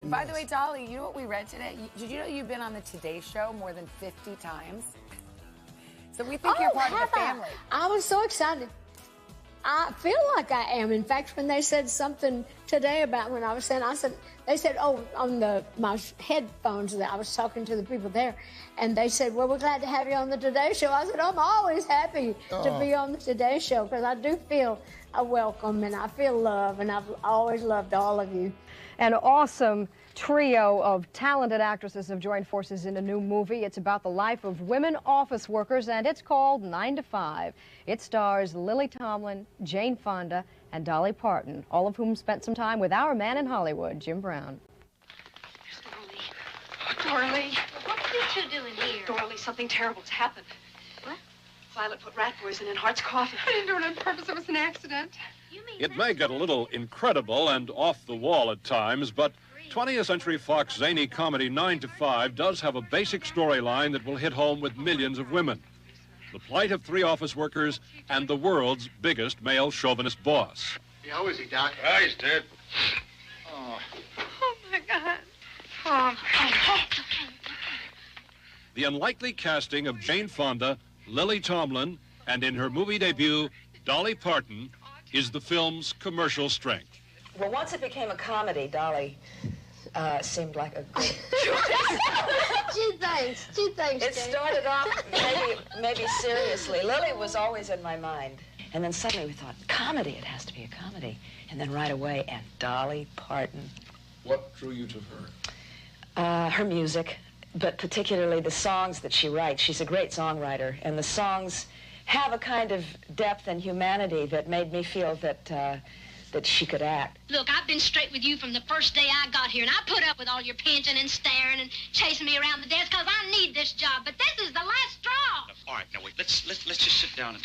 By the way, Dolly, you know what we read today? Did you know you've been on the Today Show more than 50 times? So we think you're part of the family. I was so excited. I feel like I am. In fact, when they said something today about when I was saying, they said, oh, on my headphones, that I was talking to the people there, and they said, well, we're glad to have you on the Today Show. I said, I'm always happy to be on the Today Show, because I do feel a welcome, and I feel love, and I've always loved all of you. An awesome trio of talented actresses have joined forces in a new movie. It's about the life of women office workers, and it's called 9 to 5. It stars Lily Tomlin, Jane Fonda, and Dolly Parton, all of whom spent some time with our man in Hollywood, Jim Brown. Dorley. What are you two doing here? Dorley, something terrible's happened. What? Violet put rat poison in Hart's coffee. I didn't do it on purpose. It was an accident. You mean It may get a little incredible and off the wall at times, but 20th Century Fox zany comedy 9 to 5 does have a basic storyline that will hit home with millions of women. The plight of 3 office workers and the world's biggest male chauvinist boss. How is he, Doc? He's dead. Oh, my God. Oh. The unlikely casting of Jane Fonda, Lily Tomlin, and in her movie debut, Dolly Parton, is the film's commercial strength. Well, once it became a comedy, Dolly seemed like a good Gee, thanks. It started off maybe seriously. Lily was always in my mind. And then suddenly we thought, comedy, it has to be a comedy. And then right away, and Dolly Parton. What drew you to her? Her music, but particularly the songs that she writes. She's a great songwriter, and the songs have a kind of depth and humanity that made me feel that she could act. Look, I've been straight with you from the first day I got here, and I put up with all your pinching and staring and chasing me around the desk because I need this job, but this is the last straw. All right, now wait, let's just sit down and...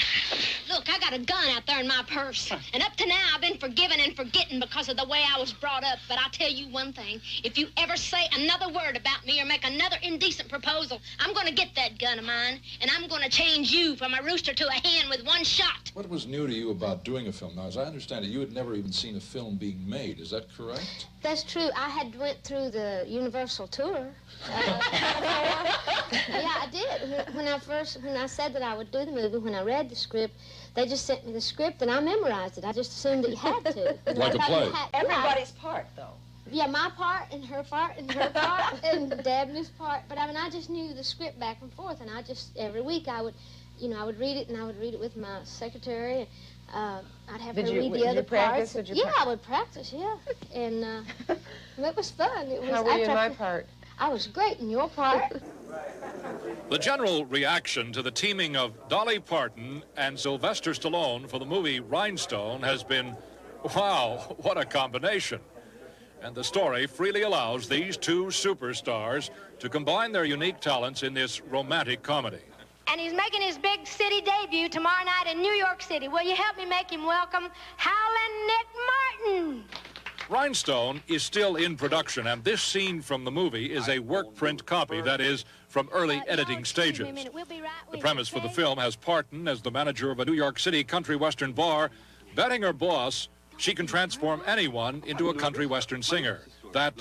Look, I got a gun out there in my purse, and up to now I've been forgiving and forgetting because of the way I was brought up, but I'll tell you one thing. If you ever say another word about me or make another indecent proposal, I'm going to get that gun of mine, and I'm going to change you from a rooster to a hen with one shot. What was new to you about doing a film? Now, as I understand it, you had never even seen a film being made. Is that correct? That's true. I had went through the Universal tour. Yeah, I did. When I said that I would do the movie, when I read the script, they just sent me the script and I memorized it. I just assumed that you had to. Like a play. Everybody's part, though. Yeah, my part and her part and her part and Dabney's part. But I mean, I just knew the script back and forth, and I just every week I would read it, and I would read it with my secretary. I'd have her read the other parts. Yeah, I would practice, yeah. And it was fun. It was, how were you in my part? I was great in your part. The general reaction to the teaming of Dolly Parton and Sylvester Stallone for the movie Rhinestone has been, wow, what a combination. And the story freely allows these two superstars to combine their unique talents in this romantic comedy. And he's making his big city debut tomorrow night in New York City. Will you help me make him welcome Howlin' Nick Martin? Rhinestone is still in production, and this scene from the movie is a work print copy, that is, from early editing stages. The premise for the film has Parton as the manager of a New York City country western bar. Betting her boss, she can transform anyone into a country western singer. That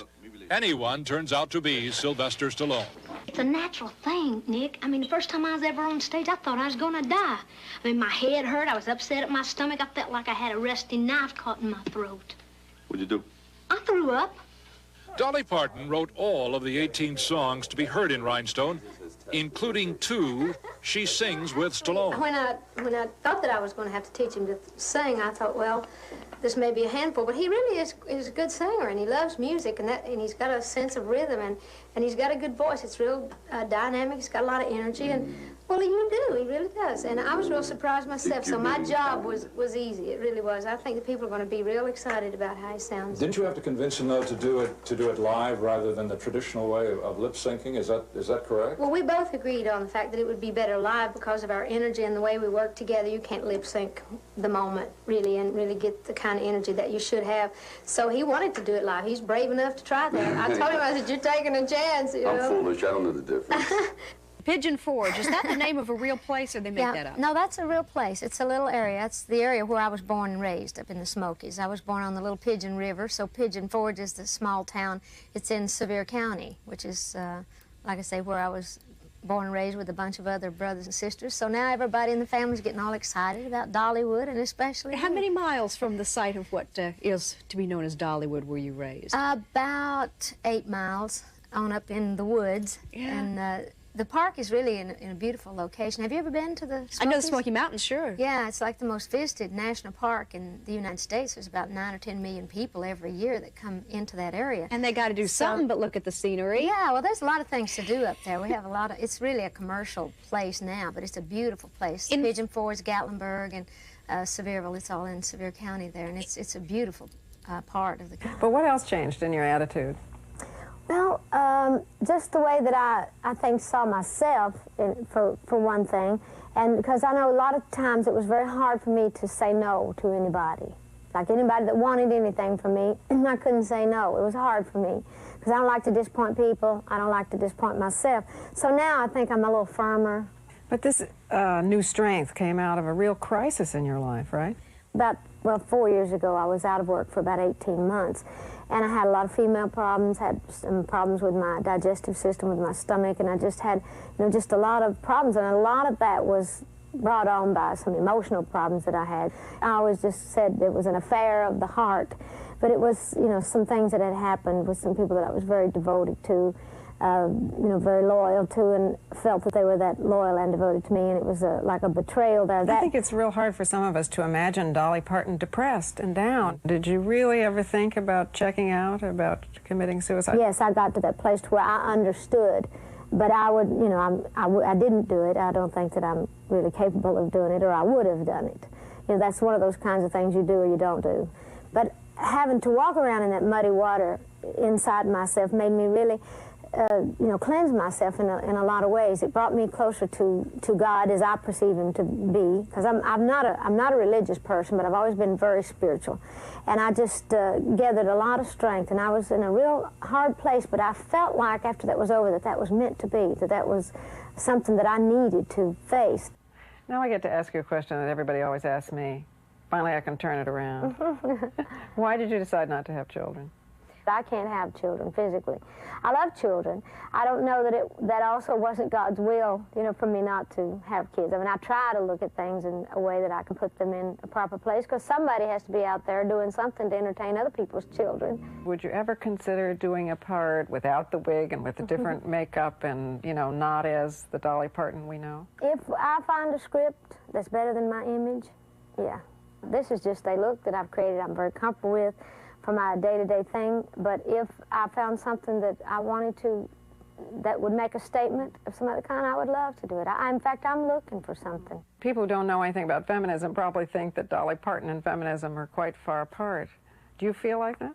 anyone turns out to be Sylvester Stallone. It's a natural thing, Nick. I mean, the first time I was ever on stage, I thought I was gonna die. I mean, my head hurt, I was upset at my stomach, I felt like I had a rusty knife caught in my throat. What'd you do? I threw up. Dolly Parton wrote all of the 18 songs to be heard in Rhinestone, including 2 she sings with Stallone. When I thought that I was going to have to teach him to sing, I thought, well, this may be a handful, but he really is a good singer, and he loves music, and he's got a sense of rhythm, and he's got a good voice. It's real dynamic. He's got a lot of energy, and well, he really does. And I was real surprised myself. So my job was easy. It really was. I think the people are going to be real excited about how he sounds. Didn't you have to convince him though to do it live rather than the traditional way of lip syncing? Is that correct? Well, we both agreed on the fact that it would be better live because of our energy and the way we work together. You can't lip sync the moment really and really get the kind of energy that you should have. So he wanted to do it live. He's brave enough to try that. I told him, I said, you're taking a chance. You know? I'm foolish. I don't know the difference. Pigeon Forge, is that the name of a real place, or they make that up? No, that's a real place. It's a little area. It's the area where I was born and raised, up in the Smokies. I was born on the Little Pigeon River, so Pigeon Forge is the small town. It's in Sevier County, which is, like I say, where I was born and raised with a bunch of other brothers and sisters. So now everybody in the family's getting all excited about Dollywood, and especially How many miles from the site of what is to be known as Dollywood were you raised? About 8 miles on up in the woods. Yeah. And the park is really in a beautiful location. Have you ever been to the Smokies? I know the Smoky Mountains, sure. Yeah, it's like the most visited national park in the United States. There's about 9 or 10 million people every year that come into that area. And they got to do something but look at the scenery. Yeah, well, there's a lot of things to do up there. We have a lot of, it's really a commercial place now, but it's a beautiful place. Pigeon Forge, Gatlinburg, and Sevierville, it's all in Sevier County there, and it's a beautiful part of the country. But what else changed in your attitude? Well, just the way that I think saw myself, for one thing, and because I know a lot of times it was very hard for me to say no to anybody. Like anybody that wanted anything from me, I couldn't say no. It was hard for me because I don't like to disappoint people. I don't like to disappoint myself. So now I think I'm a little firmer. But this new strength came out of a real crisis in your life, right? About, well, 4 years ago, I was out of work for about 18 months. And I had a lot of female problems, had some problems with my digestive system, with my stomach, and I just had, just a lot of problems. And a lot of that was brought on by some emotional problems that I had. I always just said it was an affair of the heart. But it was, some things that had happened with some people that I was very devoted to, very loyal to, and felt that they were that loyal and devoted to me, and it was like a betrayal there. I think it's real hard for some of us to imagine Dolly Parton depressed and down. Did you really ever think about checking out, about committing suicide? Yes, I got to that place where I understood, but I would, I didn't do it. I don't think that I'm really capable of doing it, or I would have done it. That's one of those kinds of things you do or you don't do. But having to walk around in that muddy water inside myself made me really cleanse myself in a lot of ways. It brought me closer to God as I perceive Him to be, because I'm not a religious person, but I've always been very spiritual, and I just gathered a lot of strength. And I was in a real hard place, but I felt like after that was over that was meant to be, that was something that I needed to face. Now I get to ask you a question that everybody always asks me. Finally, I can turn it around. Why did you decide not to have children? I can't have children physically. I love children. I don't know that that also wasn't God's will, for me not to have kids. I mean, I try to look at things in a way that I can put them in a proper place, because somebody has to be out there doing something to entertain other people's children. Would you ever consider doing a part without the wig and with the different makeup and, not as the Dolly Parton we know? If I find a script that's better than my image, yeah. This is just a look that I've created I'm very comfortable with for my day-to-day thing, but if I found something that I wanted to, that would make a statement of some other kind, I would love to do it. In fact, I'm looking for something. People who don't know anything about feminism probably think that Dolly Parton and feminism are quite far apart. Do you feel like that?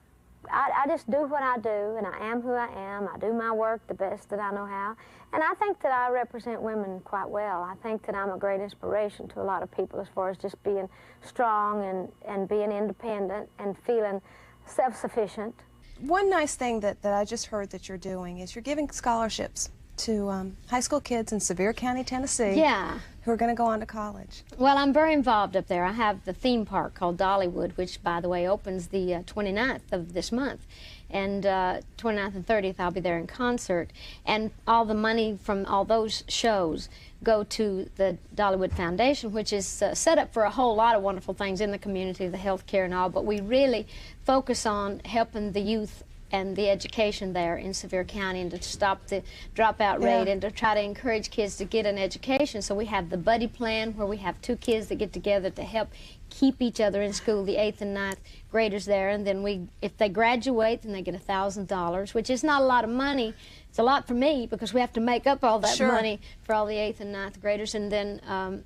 I just do what I do, and I am who I am. I do my work the best that I know how, and I think that I represent women quite well. I think that I'm a great inspiration to a lot of people as far as just being strong and being independent and feeling self-sufficient. One nice thing that I just heard that you're doing is you're giving scholarships to high school kids in Sevier County, Tennessee. Yeah. Who are going to go on to college. Well, I'm very involved up there. I have the theme park called Dollywood, which, by the way, opens the 29th of this month. And 29th and 30th, I'll be there in concert. And all the money from all those shows go to the Dollywood Foundation, which is set up for a whole lot of wonderful things in the community, the health care and all, but we really focus on helping the youth and the education there in Sevier County, and to stop the dropout rate, and to try to encourage kids to get an education. So we have the buddy plan, where we have 2 kids that get together to help keep each other in school, the 8th and 9th graders there, and then if they graduate, then they get $1,000, which is not a lot of money. It's a lot for me, because we have to make up all that money for all the 8th and 9th graders, and then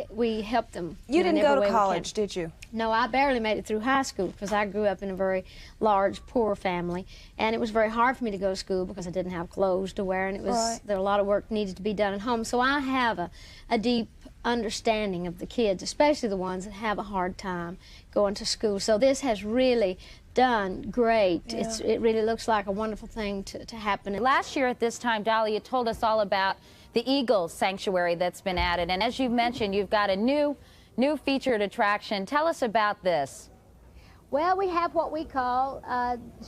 we help them. You didn't go to college, did you? No, I barely made it through high school, because I grew up in a very large, poor family, and it was very hard for me to go to school because I didn't have clothes to wear, and there a lot of work needed to be done at home. So I have a deep understanding of the kids, especially the ones that have a hard time going to school. So this has really done great. Yeah. It really looks like a wonderful thing to happen. Last year at this time, Dolly, you told us all about the Eagles Sanctuary that's been added. And as you mentioned, you've got a new featured attraction. Tell us about this. Well, we have what we call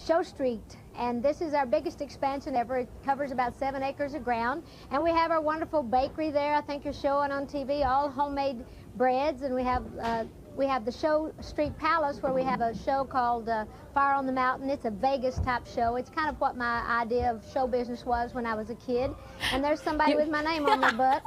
Show Street, and this is our biggest expansion ever. It covers about 7 acres of ground, and we have our wonderful bakery there. I think you're showing on TV all homemade breads, and we have the Show Street Palace, where we have a show called Fire on the Mountain. It's a Vegas type show. It's kind of what my idea of show business was when I was a kid. And there's somebody with my name on their butt.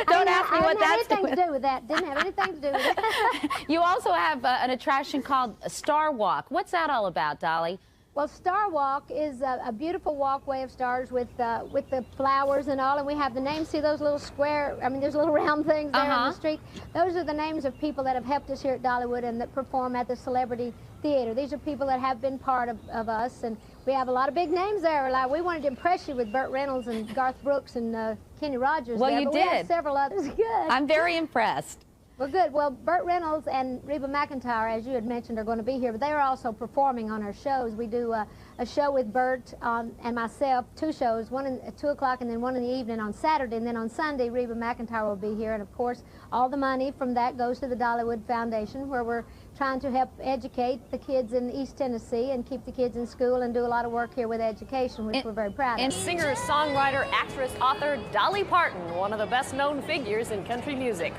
Don't ask me what that's doing. Didn't have anything to do with that. Didn't have anything to do with it. You also have an attraction called Star Walk. What's that all about, Dolly? Well, Star Walk is a beautiful walkway of stars with the flowers and all, and we have the names. See those little square, I mean, there's little round things there on the street. Those are the names of people that have helped us here at Dollywood and that perform at the Celebrity Theater. These are people that have been part of us, and we have a lot of big names there. Like, we wanted to impress you with Burt Reynolds and Garth Brooks and Kenny Rogers. Well, there, you but did. We have several others. Good. I'm very impressed. Well, good. Well, Burt Reynolds and Reba McEntire, as you had mentioned, are going to be here, but they are also performing on our shows. We do a show with Burt and myself, 2 shows, one at 2 o'clock and then one in the evening on Saturday, and then on Sunday, Reba McEntire will be here, and of course, all the money from that goes to the Dollywood Foundation, where we're trying to help educate the kids in East Tennessee and keep the kids in school and do a lot of work here with education, which we're very proud of. And singer, songwriter, actress, author Dolly Parton, one of the best-known figures in country music.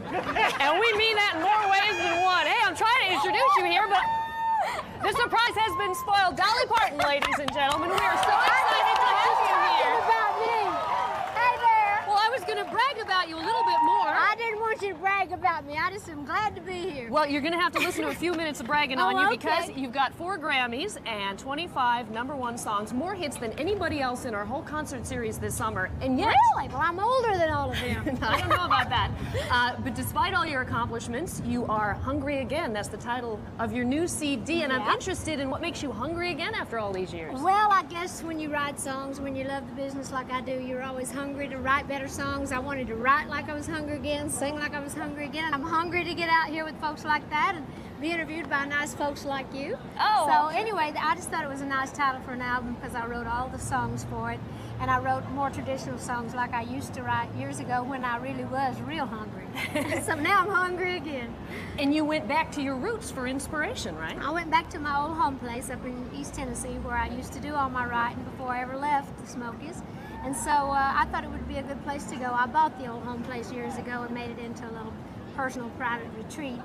And we mean that in more ways than one. Hey, I'm trying to introduce you here, but the surprise has been spoiled. Dolly Parton, ladies and gentlemen, we are so excited to have you here. About me. Hey there. Well, I was going to brag about you a little bit more. I didn't want you to brag about me. I just am glad to be here. Well, you're going to have to listen to a few minutes of bragging on you because you've got 4 Grammys and 25 #1 songs, more hits than anybody else in our whole concert series this summer. And yet, really? Well, I'm older than all of them. I don't know about that. But despite all your accomplishments, you are hungry again. That's the title of your new CD, and I'm interested in what makes you hungry again after all these years. Well, I guess when you write songs, when you love the business like I do, you're always hungry to write better songs. I wanted to write like I was hungry again, sing like I was hungry again, and I'm hungry to get out here with folks like that and be interviewed by nice folks like you. So anyway, I just thought it was a nice title for an album because I wrote all the songs for it, and I wrote more traditional songs like I used to write years ago when I really was real hungry. So now I'm hungry again. And you went back to your roots for inspiration, right? I went back to my old home place up in East Tennessee where I used to do all my writing before I ever left the Smokies. And so I thought it would be a good place to go. I bought the old home place years ago and made it into a little personal private retreat.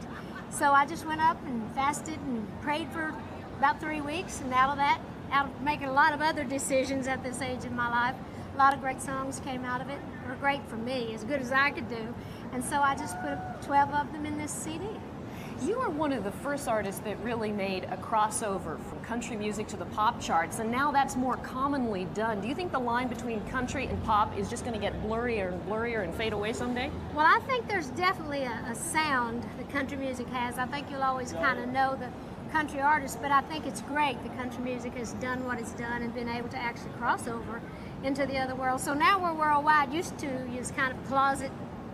So I just went up and fasted and prayed for about 3 weeks, and out of that, out of making a lot of other decisions at this age in my life, a lot of great songs came out of it, or great for me, as good as I could do. And so I just put 12 of them in this CD. You are one of the first artists that really made a crossover from country music to the pop charts, and now that's more commonly done. Do you think the line between country and pop is just going to get blurrier and blurrier and fade away someday? Well, I think there's definitely a sound that country music has. I think you'll always kind of know the country artists, but I think it's great that country music has done what it's done and been able to actually cross over into the other world. So now we're worldwide. Used to use kind of closet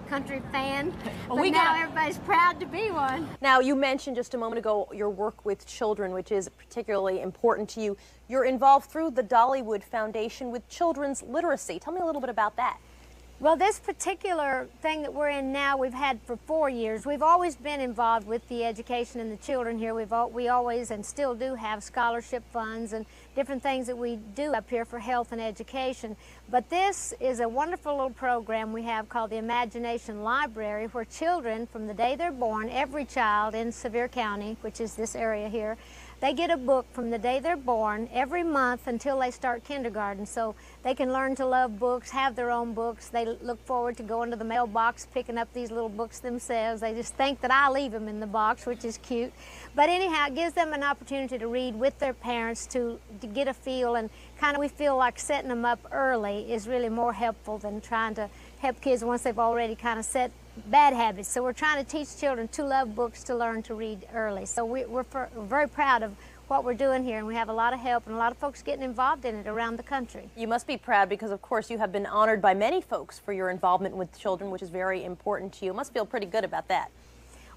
country fan, but now everybody's proud to be one. Now, you mentioned just a moment ago your work with children, which is particularly important to you. You're involved through the Dollywood Foundation with children's literacy. Tell me a little bit about that. Well, this particular thing that we're in now, we've had for 4 years. We've always been involved with the education and the children here. We always and still do have scholarship funds and different things that we do up here for health and education. But this is a wonderful little program we have called the Imagination Library, where children from the day they're born, every child in Sevier County, which is this area here, they get a book from the day they're born every month until they start kindergarten, so they can learn to love books, have their own books. They look forward to going to the mailbox, picking up these little books themselves. They just think that I leave them in the box, which is cute. But anyhow, it gives them an opportunity to read with their parents to get a feel, and kind of we feel like setting them up early is really more helpful than trying to help kids once they've already kind of set bad habits. So we're trying to teach children to love books, to learn to read early. So we're very proud of what we're doing here, and we have a lot of help and a lot of folks getting involved in it around the country. You must be proud because, of course, you have been honored by many folks for your involvement with children, which is very important to you. You must feel pretty good about that.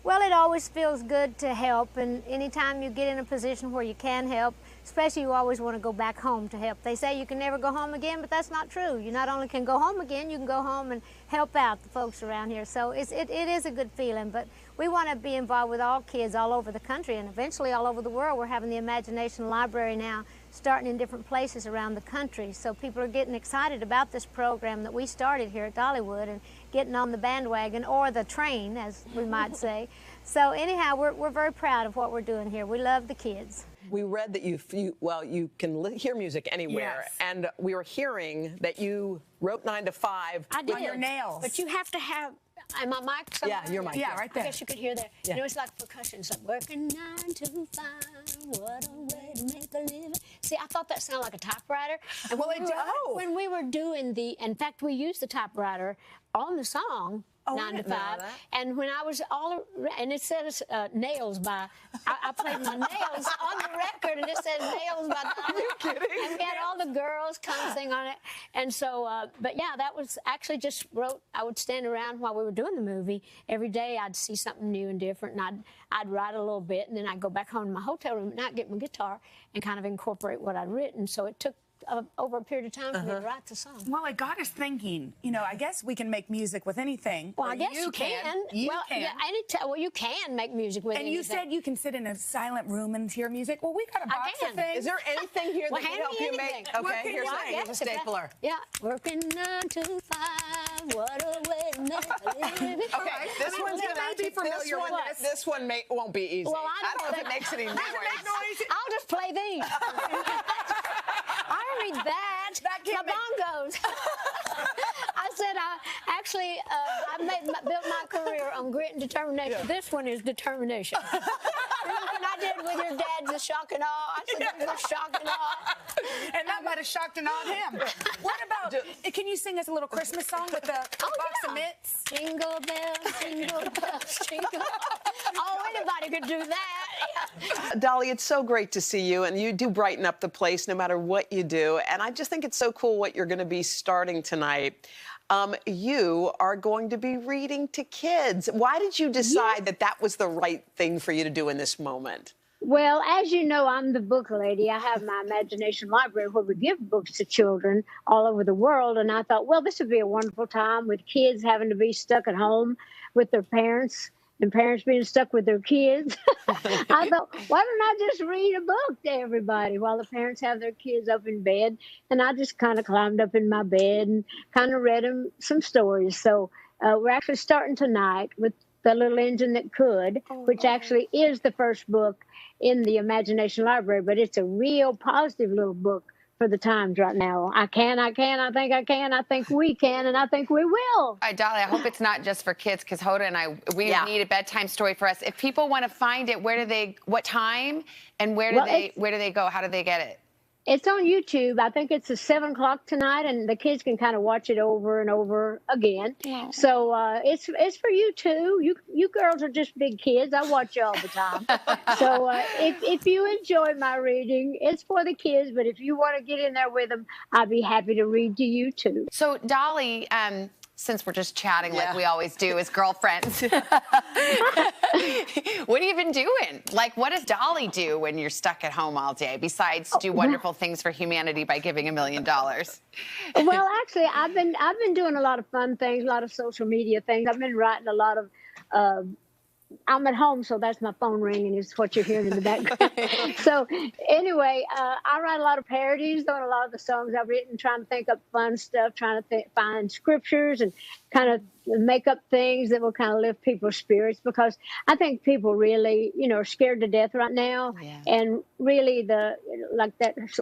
Well, it always feels good to help, and anytime you get in a position where you can help, especially you always want to go back home to help. They say you can never go home again, but that's not true. You not only can go home again, you can go home and help out the folks around here. So it is a good feeling, but we want to be involved with all kids all over the country and eventually all over the world. We're having the Imagination Library now starting in different places around the country. So people are getting excited about this program that we started here at Dollywood and getting on the bandwagon, or the train, as we might say. So anyhow, we're very proud of what we're doing here. We love the kids. We read that you can hear music anywhere, yes. and we were hearing that you wrote 9 to 5 I did. on your nails. But you have to have, and my mic somewhere? Yeah, your mic. Yeah, right there. I guess you could hear that. Yeah. You know, it's like percussion. It's like working 9 to 5, what a way to make a living. See, I thought that sounded like a typewriter. And Well, it does. when we were doing in fact, we used the typewriter on the song. Oh, 9 I to didn't know 5, that. and when I was and it says nails by, I played my nails on the record, and it says nails by Dolly. Are you kidding? And we had all the girls come sing on it, and so, but yeah, that was actually just wrote. I would stand around while we were doing the movie. Every day I'd see something new and different, and I'd write a little bit, and then I'd go back home to my hotel room at night, get my guitar, and kind of incorporate what I'd written. So it took over a period of time for me to write the song. Well, it got us thinking. You know, I guess we can make music with anything. Well, I guess you can. You well, can. Yeah, well, you can make music with And anything. you said you can sit in a silent room and hear music. Well, we got a box can. of things. Is there anything here Well, that can hand help me you anything. make? What Okay, can here's you a, make? here's a stapler. Yeah, working 9 to 5, what a way to make a living. Okay, this one's Let gonna me be familiar with this. This one won't be easy. Well, I don't know if it makes any noise. I'll just play these. I don't need that. My bongos. I said, I built my career on grit and determination. Yeah. This one is determination. Remember when I did with your dad, the shock and awe? I said, the shock and awe. And that might have shocked and awed him. What about, can you sing us a little Christmas song with the box of mitts? Jingle bells, jingle bells, jingle bells. Oh, anybody could do that. Yeah. Dolly, it's so great to see you, and you do brighten up the place no matter what you do. And I just think it's so cool what you're going to be starting tonight. You are going to be reading to kids. Why did you decide that that was the right thing for you to do in this moment? Well, as you know, I'm the book lady. I have my Imagination Library where we give books to children all over the world. And I thought, well, this would be a wonderful time with kids having to be stuck at home with their parents and parents being stuck with their kids. I thought, why don't I just read a book to everybody while the parents have their kids up in bed? And I just kind of climbed up in my bed and kind of read them some stories. So we're actually starting tonight with The Little Engine That Could, which actually is the first book in the Imagination Library, but it's a real positive little book for the times right now. I think I think we can, and I think we will. All right, Dolly, I hope it's not just for kids, because Hoda and we need a bedtime story for us. If people want to find it, what time, and where do they go? How do they get it? It's on YouTube. I think it's at 7 o'clock tonight, and the kids can kind of watch it over and over again. Yeah. So it's for you too. You girls are just big kids. I watch you all the time. So if you enjoy my reading, it's for the kids. But if you want to get in there with them, I'd be happy to read to you too. So Dolly, since we're just chatting like we always do as girlfriends, what have you been doing? Like, what does Dolly do when you're stuck at home all day, besides do wonderful things for humanity by giving $1 million? Well, actually, I've been doing a lot of fun things, a lot of social media things. I've been writing a lot of I'm at home, so that's my phone ringing is what you're hearing in the background. So anyway, I write a lot of parodies on a lot of the songs I've written, trying to think up fun stuff, trying to find scriptures and kind of make up things that will kind of lift people's spirits, because I think people really, are scared to death right now. Yeah. And really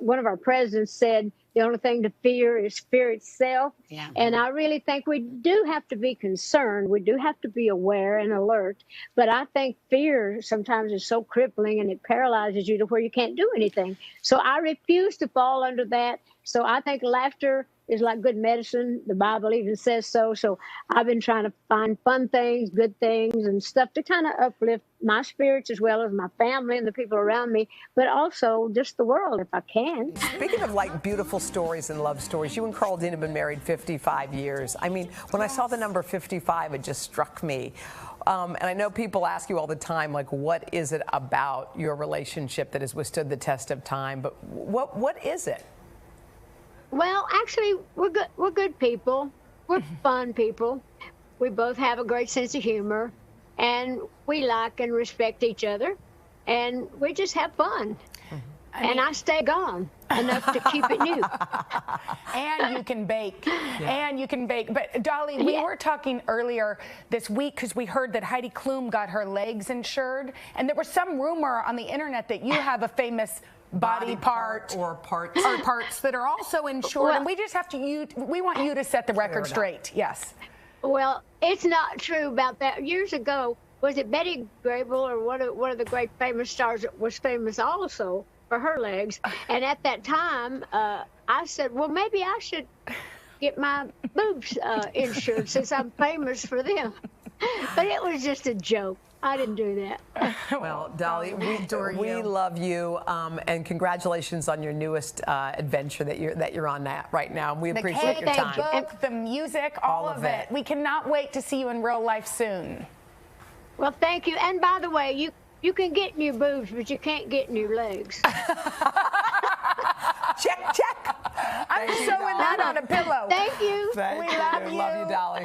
one of our presidents said, the only thing to fear is fear itself. Yeah. And I really think we do have to be concerned. We do have to be aware and alert. But I think fear sometimes is so crippling and it paralyzes you to where you can't do anything. So I refuse to fall under that. So I think laughter is like good medicine. The Bible even says so. So I've been trying to find fun things, good things, and stuff to kind of uplift my spirits as well as my family and the people around me, but also just the world if I can. Speaking of like beautiful stories and love stories, you and Carl Dean have been married 55 years. I mean, when I saw the number 55, it just struck me. And I know people ask you all the time, like, what is it about your relationship that has withstood the test of time? But what is it? Well, actually, we're good people. We're fun people. We both have a great sense of humor, and we like and respect each other, and we just have fun. And I stay gone enough to keep it new. And you can bake. Yeah. And you can bake. But, Dolly, we were talking earlier this week because we heard that Heidi Klum got her legs insured. And there was some rumor on the internet that you have a famous body part or parts that are also insured. Well, and we just have to, we want you to set the record straight. Yes. Well, it's not true about that. Years ago, was it Betty Grable or one of the great famous stars that was famous also for her legs? And at that time, I said, well, maybe I should get my boobs insured since I'm famous for them. But it was just a joke. I didn't do that. Well, Dolly, we love you, and congratulations on your newest adventure that you're on right now. We appreciate your time. The book, the music, all of it. We cannot wait to see you in real life soon. Well, thank you. And by the way, you can get new boobs, but you can't get new legs. Check, check. I'm sewing that on a pillow. Thank you. We love you. Love you, Dolly.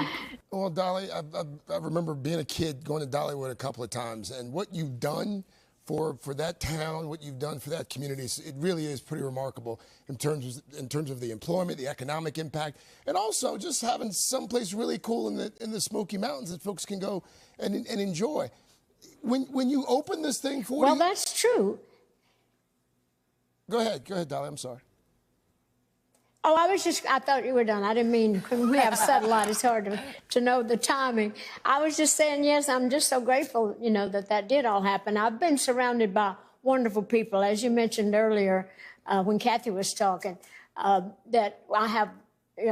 Well, Dolly, I remember being a kid going to Dollywood a couple of times, and what you've done for that town, what you've done for that community, it really is pretty remarkable in terms of the employment, the economic impact, and also just having someplace really cool in the Smoky Mountains that folks can go and enjoy. When you open this thing for well, that's true. Go ahead, Dolly. I'm sorry. Oh, I thought you were done. I didn't mean, when we have satellite, it's hard to know the timing. I was just saying, yes, I'm just so grateful, that did all happen. I've been surrounded by wonderful people, as you mentioned earlier when Kathy was talking, that I have,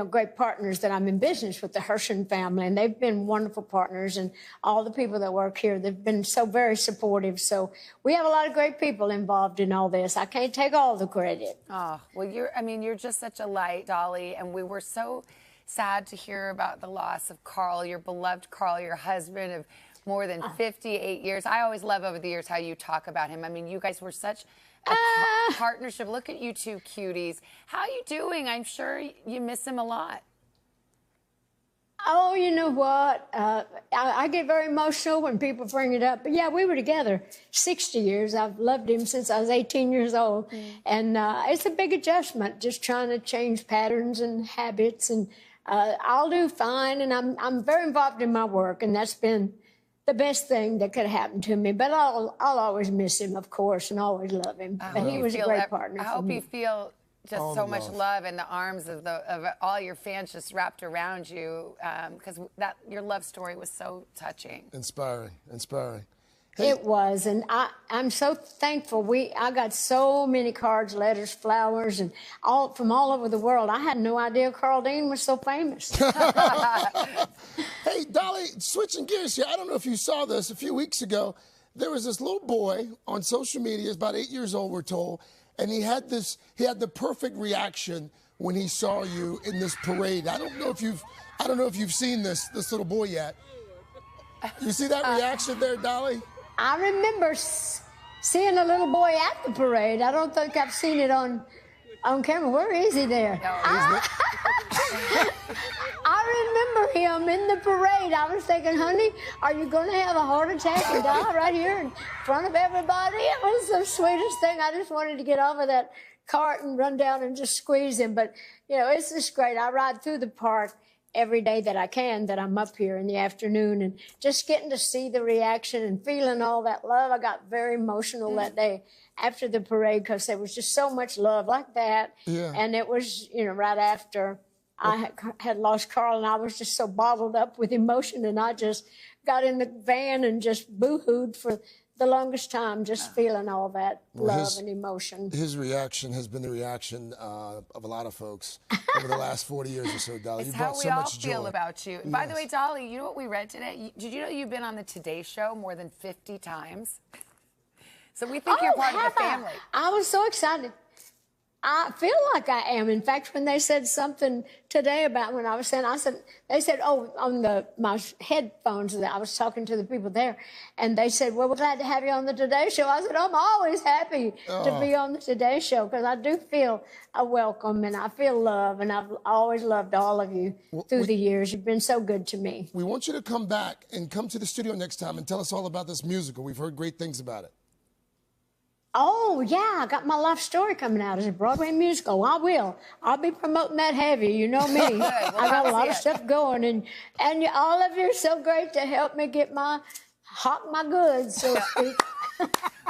great partners that I'm in business with, the Hershon family, and they've been wonderful partners, and all the people that work here, they've been so very supportive. So we have a lot of great people involved in all this. I can't take all the credit. Oh, well, you're just such a light, Dolly, and we were so sad to hear about the loss of Carl, your beloved Carl, your husband of more than 58 years. I always love over the years how you talk about him. I mean, you guys were such a partnership. Look at you two cuties. How are you doing? I'm sure you miss him a lot. Oh, you know what? I get very emotional when people bring it up. But yeah, we were together 60 years. I've loved him since I was 18 years old. And it's a big adjustment, just trying to change patterns and habits. And I'll do fine. And I'm very involved in my work. And that's been the best thing that could happen to me. But I'll always miss him, of course, and always love him. But he was a great partner. I hope you feel just so much love in the arms of all your fans just wrapped around you, because your love story was so touching. Inspiring. Hey. It was, and I'm so thankful. I got so many cards, letters, flowers, and from all over the world. I had no idea Carl Dean was so famous. Hey, Dolly, switching gears here. I don't know if you saw this a few weeks ago. There was this little boy on social media, about 8 years old, we're told, and he had the perfect reaction when he saw you in this parade. I don't know if you've seen this little boy yet. You see that reaction there, Dolly? I remember seeing a little boy at the parade. I don't think I've seen it on camera. Where is he there? No, I remember him in the parade. I was thinking, honey, are you going to have a heart attack and die right here in front of everybody? It was the sweetest thing. I just wanted to get off of that cart and run down and just squeeze him. But, it's just great. I ride through the park every day that I can, that I'm up here in the afternoon, and just getting to see the reaction and feeling all that love. I got very emotional that day after the parade because there was just so much love like that. Yeah. And it was, right after I had lost Carl, and I was just so bottled up with emotion, and I just got in the van and just boo-hooed for the longest time, just feeling all that Well, love and emotion. His reaction has been the reaction of a lot of folks over the last 40 years or so, Dolly. It's You how brought we so all much feel joy. about you. By the way, Dolly, you know what we read today? Did you know you've been on the Today Show more than 50 times? So we think you're part of the family. I was so excited. I feel like I am. In fact, when they said something today about when I was saying, they said, oh, on my headphones, that I was talking to the people there, and they said, well, we're glad to have you on the Today Show. I said, I'm always happy to be on the Today Show, because I do feel a welcome, and I feel love, and I've always loved all of you through the years. You've been so good to me. We want you to come back and come to the studio next time and tell us all about this musical. We've heard great things about it. Oh, yeah, I got my life story coming out as a Broadway musical. I will. I'll be promoting that heavy. You know me. Good. Well, I got a lot of stuff going. And all of you are so great to help me get hawk my goods, so to speak.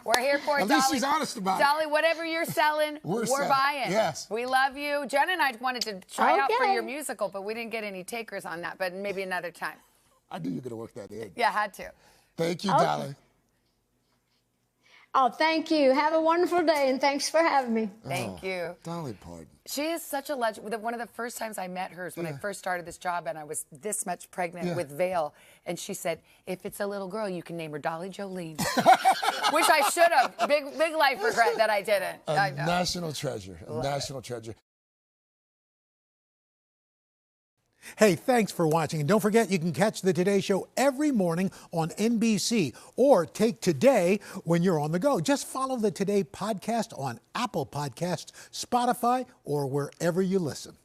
We're here for it, At Dolly. least she's honest about it. Dolly, whatever you're selling, we're selling. buying. Yes. We love you. Jen and I wanted to try out for Okay. your musical, but we didn't get any takers on that, but maybe another time. I knew you were going to work that in. Yeah, had to. Thank you, Okay. Dolly. Oh, thank you. Have a wonderful day, and thanks for having me. Thank you. Dolly Parton. She is such a legend. One of the first times I met her is when I first started this job, and I was this much pregnant with Vale. And she said, if it's a little girl, you can name her Dolly Jolene. Which I should have. Big life regret that I didn't. I know. National treasure. A national treasure. Hey, thanks for watching. And don't forget, you can catch the Today Show every morning on NBC, or take Today when you're on the go. Just follow the Today podcast on Apple Podcasts, Spotify, or wherever you listen.